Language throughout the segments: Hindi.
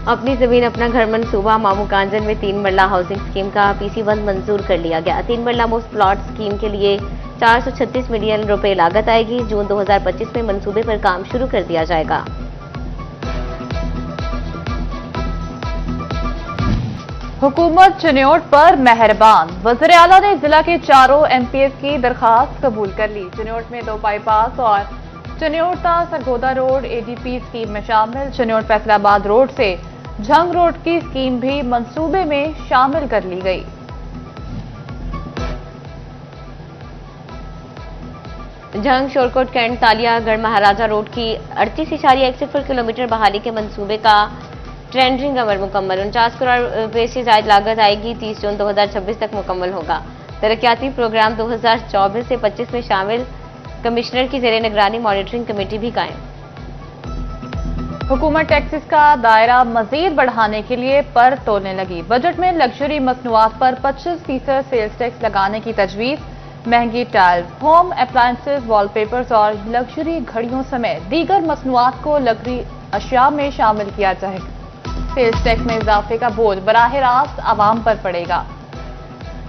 अपनी जमीन अपना घर मंसूबा मामू कांजन में 3 मरला हाउसिंग स्कीम का PC1 मंजूर कर लिया गया। 3 मरला मुफ्त प्लॉट स्कीम के लिए 436 मिलियन रुपए लागत आएगी। जून 2025 में मंसूबे पर काम शुरू कर दिया जाएगा। हुकूमत चिन्योट पर मेहरबान। वज़ीर आला ने जिला के चारों MPs की दरखास्त कबूल कर ली। चिन्योट में 2 बाईपास और Chiniot Sargodha road ADP scheme में शामिल। चिन्योट फैसलाबाद रोड से झंग रोड की स्कीम भी मंसूबे में शामिल कर ली गई। झंग शोरकोट कैंट तालिया गढ़ महाराजा रोड की 38.1 किलोमीटर बहाली के मंसूबे का टेंडरिंग अमल मुकम्मल। 49 करोड़ रुपए से ज्यादा लागत आएगी। 30 जून 2026 तक मुकम्मल होगा। तरक्याती प्रोग्राम 2024 से 25 में शामिल। कमिश्नर की जेर निगरानी मॉनिटरिंग कमेटी भी कायम। हुकूमत टैक्सेस का दायरा मजीद बढ़ाने के लिए पर तोड़ने लगी। बजट में लग्जरी मसनूआत पर 25% सेल्स टैक्स लगाने की तजवीज। महंगी टाइल्स, होम अप्लायंसेस, वॉलपेपर्स और लग्जरी घड़ियों समेत दीगर मसनूआत को लग्जरी अशिया में शामिल किया जाएगा। सेल्स टैक्स में इजाफे का बोझ बराह रास्त आवाम पर पड़ेगा।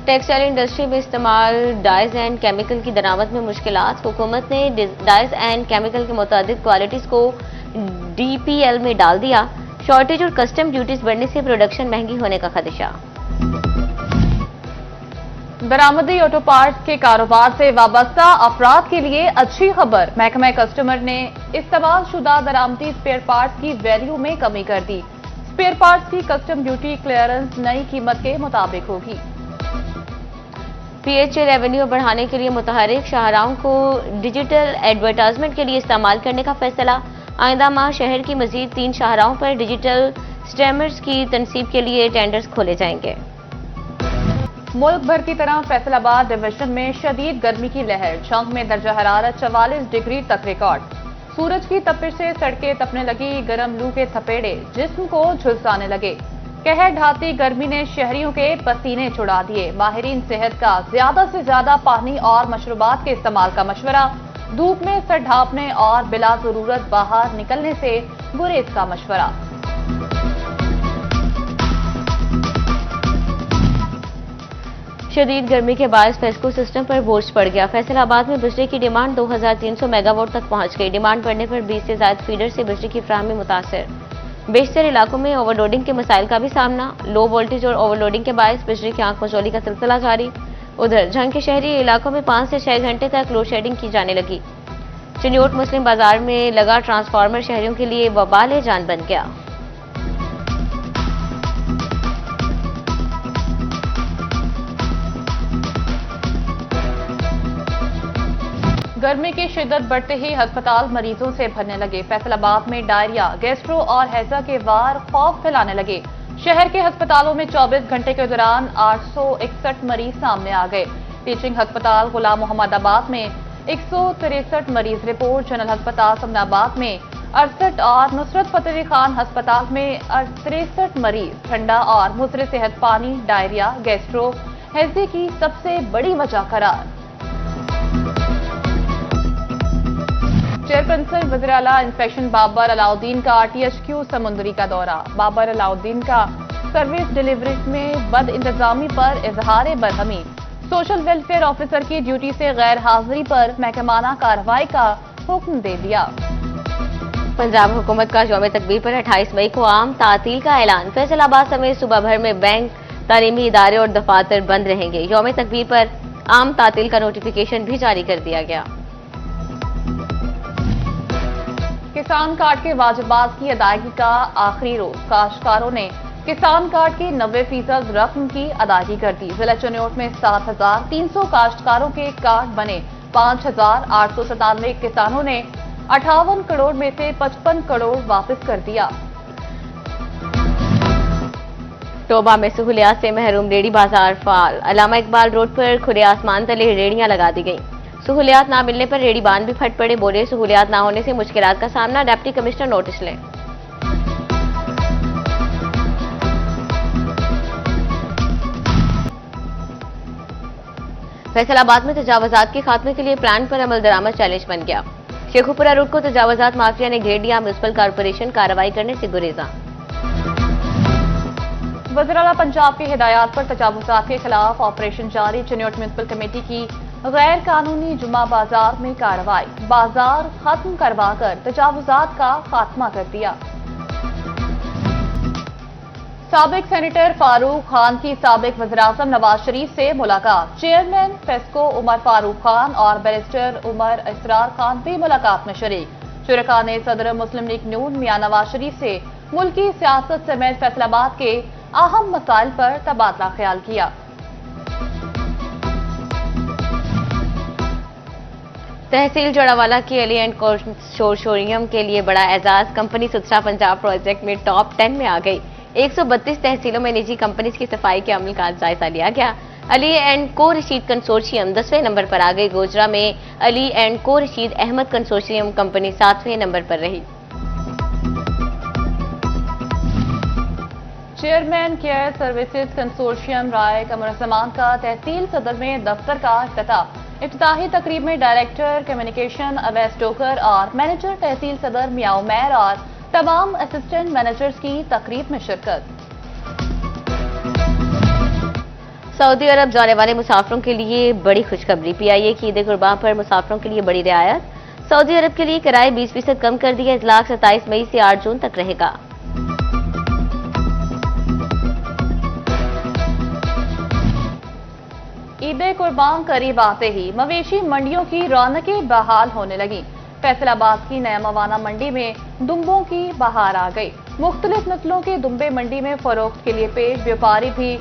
टेक्सटाइल इंडस्ट्री में इस्तेमाल डाइज एंड केमिकल की दरामद में मुश्किलात। हुकूमत ने डाइज एंड केमिकल के मुतादिद क्वालिटीज को DPL में डाल दिया। शॉर्टेज और कस्टम ड्यूटीज बढ़ने से प्रोडक्शन महंगी होने का खदशा। दरामदी ऑटो पार्ट्स के कारोबार से वाबस्ता अफराद के लिए अच्छी खबर। महकमा कस्टमर ने इस्तेमाल शुदा दरामदी स्पेयर पार्ट्स की वैल्यू में कमी कर दी। स्पेयर पार्ट्स की कस्टम ड्यूटी क्लियरेंस नई कीमत के मुताबिक होगी। PHA रेवेन्यू बढ़ाने के लिए मुतहरिक शाहराहों को डिजिटल एडवर्टाइजमेंट के लिए इस्तेमाल करने का फैसला। आइंदा माह शहर की मजीद 3 शाहराहों पर डिजिटल स्टैमर्स की तनसीब के लिए टेंडर्स खोले जाएंगे। मुल्क भर की तरह फैसलाबाद डिवीजन में शदीद गर्मी की लहर। झंग में दर्जा हरारत 44 डिग्री तक रिकॉर्ड। सूरज की तपिश से सड़कें तपने लगी। गर्म लू के थपेड़े जिस्म को झुलसाने लगे। कहर ढाती गर्मी ने शहरियों के पसीने छुड़ा दिए। माहिरीन सेहत का ज्यादा से ज्यादा पानी और मशरूबात के इस्तेमाल का मशवरा। धूप में सर ढांपने और बिला जरूरत बाहर निकलने से गुरेज का मशवरा। शदीद गर्मी के बाद फेस्को सिस्टम पर बोझ पड़ गया। फैसलाबाद में बिजली की डिमांड 2300 मेगावाट तक पहुंच गई। डिमांड बढ़ने पर 20 से ज्यादा फीडर से बिजली की फराहमी मुतासर। बेशतर इलाकों में ओवरलोडिंग के मसाइल का भी सामना। लो वोल्टेज और ओवरलोडिंग के बायस बिजली की आंख मचौली का सिलसिला जारी। उधर झंग के शहरी इलाकों में 5 से 6 घंटे तक लोड शेडिंग की जाने लगी। चिन्योट मुस्लिम बाजार में लगा ट्रांसफार्मर शहरियों के लिए वबाल जान बन गया। गर्मी की शिद्दत बढ़ते ही अस्पताल मरीजों से भरने लगे। फैसलाबाद में डायरिया, गैस्ट्रो और हैजा के वार खौफ फैलाने लगे। शहर के अस्पतालों में 24 घंटे के दौरान 861 मरीज सामने आ गए। टीचिंग अस्पताल गुलाम मोहम्मदाबाद में 163 मरीज रिपोर्ट। जनरल अस्पताल समनाबाद में 68 और नुसरत फतेह अली खान अस्पताल में 63 मरीज ठंडा और मुजर सेहत पानी, डायरिया, गैस्ट्रो, हैजे की सबसे बड़ी वजह करार। चेयरपर्सन वज़ीर आला इंस्पेक्शन बाबर अलाउद्दीन का THQ समुंदरी का दौरा। बाबर अलाउद्दीन का सर्विस डिलीवरी में बद इंतजामी पर इजहार बरहमी। सोशल वेलफेयर ऑफिसर की ड्यूटी से गैर हाजिरी पर महकमाना कार्रवाई का हुक्म दे दिया। पंजाब हुकूमत का यौम तकबीर पर 28 मई को आम तातील का ऐलान। फैसलाबाद समेत सूबा भर में बैंक, तालीमी इदारे और दफातर बंद रहेंगे। यौम तकबीर पर आम तातील का नोटिफिकेशन भी जारी कर दिया गया। किसान कार्ड के वाजिबात की अदायगी का आखिरी रोज। काश्तकारों ने किसान कार्ड की 90% रकम की अदायगी कर दी। जिला चिन्योट में 7300 काश्तकारों के कार्ड बने। 5897 किसानों ने 58 करोड़ में से 55 करोड़ वापस कर दिया। टोबा में सहूलियात से महरूम रेहड़ी बाजार फाल। अल्लामा इकबाल रोड पर खुले आसमान तले रेहड़ियां लगा दी गईं। सहूलियात ना मिलने पर रेहड़ीबान भी फट पड़े। बोले सहूलियात ना होने से मुश्किलात का सामना। डिप्टी कमिश्नर नोटिस लें। फैसलाबाद में तजावजात के खात्मे के लिए प्लान पर अमल दरामद चैलेंज बन गया। शेखुपुरा रोड को तजावजात माफिया ने घेर दिया। म्युनिसिपल कॉर्पोरेशन कार्रवाई करने से गुरेजा। वज़ीर-ए-आला पंजाब की हिदायत पर तजावुज़ात के खिलाफ ऑपरेशन जारी। चिन्योट म्यूनिसिपल कमेटी की गैर कानूनी जुमा बाजार में कार्रवाई। बाजार खत्म करवाकर तजावुज़ात का खात्मा कर दिया। साबिक सेनेटर फारूक खान की साबिक वज़ीर-ए-आज़म नवाज शरीफ से मुलाकात। चेयरमैन फेस्को उमर फारूक खान और बैरिस्टर उमर इसरार खान भी मुलाकात में शरीक। शुरका ने सदर मुस्लिम लीग नून मियां नवाज शरीफ से मुल्की सियासत समेत फैसलाबाद के अहम मसाइल पर तबादला ख्याल किया। तहसील जोड़ावाला की एलियंट कंसोर्शियम के लिए बड़ा एजाज। कंपनी सुथरा पंजाब प्रोजेक्ट में टॉप 10 में आ गई। 132 तहसीलों में निजी कंपनी की सफाई के अमल का जायजा लिया गया। अली एंड को रशीद कंसोर्शियम 10वें नंबर पर आ गई। गोजरा में अली एंड को रशीद अहमद कंसोर्शियम कंपनी 7वें नंबर पर रही। Chairman care services consortium Rai Kamruzzaman का तहसील सदर में दफ्तर का इफ्तिताह। इफ्तिताही तकरीब में डायरेक्टर कम्युनिकेशन अवैस टोकर और मैनेजर तहसील सदर मियां उमैर और तमाम असिस्टेंट मैनेजर्स की तकरीब में शिरकत। सऊदी अरब जाने वाले मुसाफिरों के लिए बड़ी खुशखबरी। पीआईए की ईद कुर्बान पर मुसाफिरों के लिए बड़ी रियायत। सऊदी अरब के लिए किराए 20% कम कर दिया। इतलाक 27 मई से 8 जून तक रहेगा। ईद कुर्बान करीब आते ही मवेशी मंडियों की रौनकें बहाल होने लगी। फैसलाबाद की नया मवाना मंडी में दुम्बों की बहार आ गई। मुख्तलिफ नस्लों के दुम्बे मंडी में फरोख्त के लिए पेश। व्यापारी भी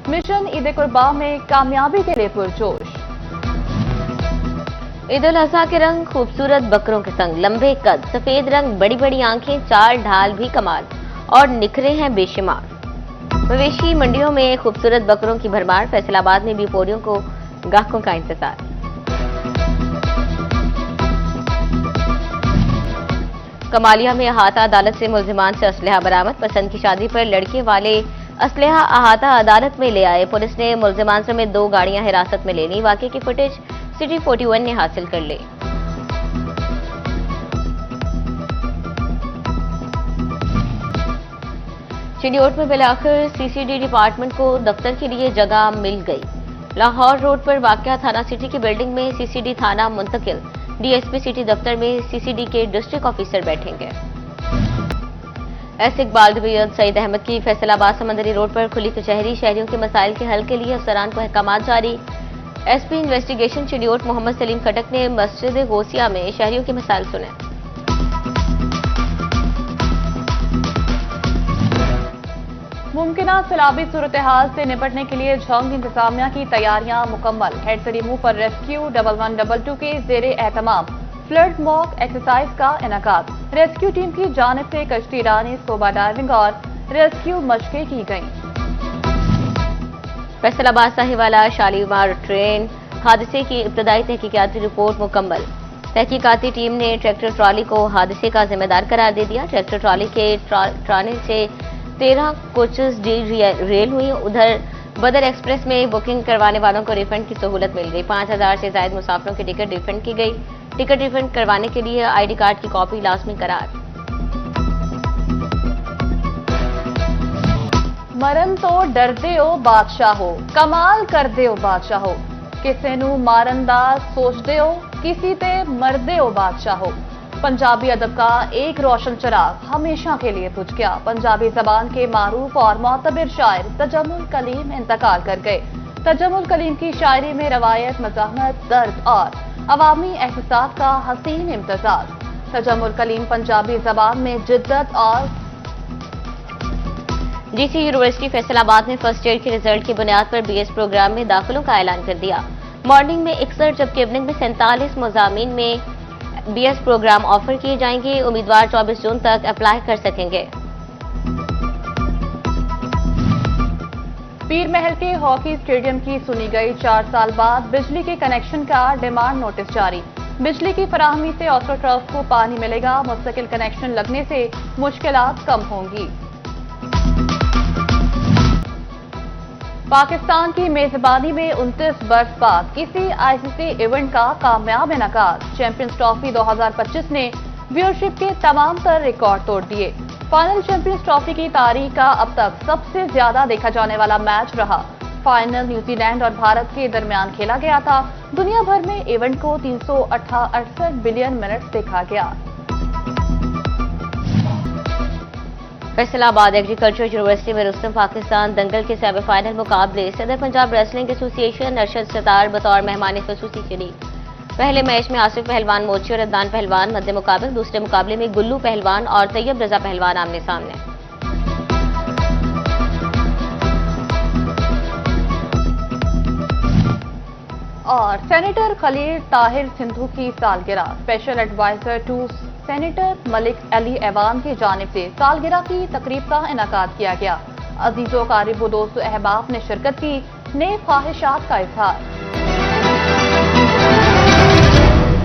मिशन ईद कुर्बान में कामयाबी के लिए पुरजोश। ईद उल अजहा के रंग खूबसूरत बकरों के संग लंबे कद, सफेद रंग, बड़ी बड़ी आंखें, चाल ढाल भी कमाल और निखरे हैं बेशुमार। मवेशी मंडियों में खूबसूरत बकरों की भरमार। फैसलाबाद में भी पोरियों को ग्राहकों का इंतजार। कमालिया में अहाता अदालत से मुलजिमान से असलहा बरामद। पसंद की शादी पर लड़के वाले असलहा अहाता अदालत में ले आए। पुलिस ने मुलजिमान समेत 2 गाड़ियां हिरासत में ले ली। वाकये की फुटेज सिटी 41 ने हासिल कर ली। चिन्योट में बिलाखिर सीसीडी डिपार्टमेंट को दफ्तर के लिए जगह मिल गई। लाहौर रोड पर वाक़या थाना सिटी की बिल्डिंग में सीसीडी थाना मुंतकिल। डीएसपी सिटी दफ्तर में सीसीडी के डिस्ट्रिक्ट ऑफिसर बैठेंगे। एस इकबाल डिवीजन सईद अहमद की फैसलाबाद समंदरी रोड पर खुली कचहरी। शहरियों के मसाइल के हल के लिए अफसरान को अहकामात जारी। एसपी इन्वेस्टिगेशन चिन्योट मोहम्मद सलीम खटक ने मस्जिद गौसिया में शहरियों के मसाइल सुने। मुमकिना सैलाबी सूरत हाल से निपटने के लिए झंग इंतजामिया की तैयारियां मुकम्मल। हेड से रिमूव पर रेस्क्यू 1112 के जेरे एहतमाम फ्लड मॉक एक्सरसाइज का इनेकाद। रेस्क्यू टीम की जानिब से कश्ती रानी, स्कूबा डाइविंग और रेस्क्यू मशकें की गईं। फैसलाबाद साहिवाला शालीमार ट्रेन हादसे की इब्तदाई तहकीकाती रिपोर्ट मुकम्मल। तहकीकाती टीम ने ट्रैक्टर ट्रॉली को हादसे का जिम्मेदार करार दे दिया। ट्रैक्टर ट्रॉली के ट्राने से 13 कोचेस रेल हुई। उधर बदर एक्सप्रेस में बुकिंग करवाने वालों को रिफंड की सहूलत मिल गई। 5000 से ज्यादा मुसाफिरों की टिकट रिफंड की गई। टिकट रिफंड करवाने के लिए आईडी कार्ड की कॉपी लाजमी करार। मरन तो डरदे हो बादशाहो, कमाल करदे हो बादशाहो। किसे नू मारन दा सोचदे हो, किसी ते मरदे हो बादशाहो। पंजाबी अदब का एक रोशन चिराग हमेशा के लिए बुझ गया। पंजाबी जबान के मारूफ और मोतबर शायर तजम्मुल कलीम इंतकाल कर गए। तजम्मुल कलीम की शायरी में रवायत, मज़ाहमत, दर्द और अवामी एहसास का हसीन इम्तजाज। तजम्मुल कलीम पंजाबी जबान में जिद्दत और डीसी यूनिवर्सिटी फैसलाबाद में फर्स्ट ईयर के रिजल्ट की बुनियाद पर बीएस प्रोग्राम में दाखिलों का ऐलान कर दिया। मॉर्निंग में 61 जबकि इवनिंग में 47 मज़ामीन में बीएस प्रोग्राम ऑफर किए जाएंगे। उम्मीदवार 24 जून तक अप्लाई कर सकेंगे। पीर महल के हॉकी स्टेडियम की सुनी गई 4 साल बाद बिजली के कनेक्शन का डिमांड नोटिस जारी। बिजली की फराहमी से ऑस्ट्रोटर्फ को पानी मिलेगा। मुस्तकिल कनेक्शन लगने से मुश्किलात कम होंगी। पाकिस्तान की मेजबानी में 29 बरस बाद किसी आईसीसी इवेंट का कामयाब इनेकाद। चैंपियंस ट्रॉफी 2025 ने व्यूअरशिप के तमाम तर रिकॉर्ड तोड़ दिए। फाइनल चैंपियंस ट्रॉफी की तारीख का अब तक सबसे ज्यादा देखा जाने वाला मैच रहा। फाइनल न्यूजीलैंड और भारत के दरमियान खेला गया था। दुनिया भर में इवेंट को 368 बिलियन मिनट्स देखा गया। फैसलाबाद एग्रीकल्चर यूनिवर्सिटी में रुस्तम पाकिस्तान दंगल के सेमीफाइनल मुकाबले सदर पंजाब रेसलिंग एसोसिएशन अरशद सतार बतौर मेहमान खसूसी चली। पहले मैच में आसिफ पहलवान मोची और अदनान पहलवान मद्दे मुकाबले, दूसरे मुकाबले में गुल्लू पहलवान और तैयब रजा पहलवान आमने सामने। और सेनेटर खलील ताहिर सिंधु की सालगिरह, special adviser to senator Malik Ali ऐवान की जानिब से सालगिरह की तकरीब का इनेकाद किया गया। अजीजों, कारिबों, दोस्तों, अहबाब ने शिरकत की, नेक ख्वाहिशात का इजहार।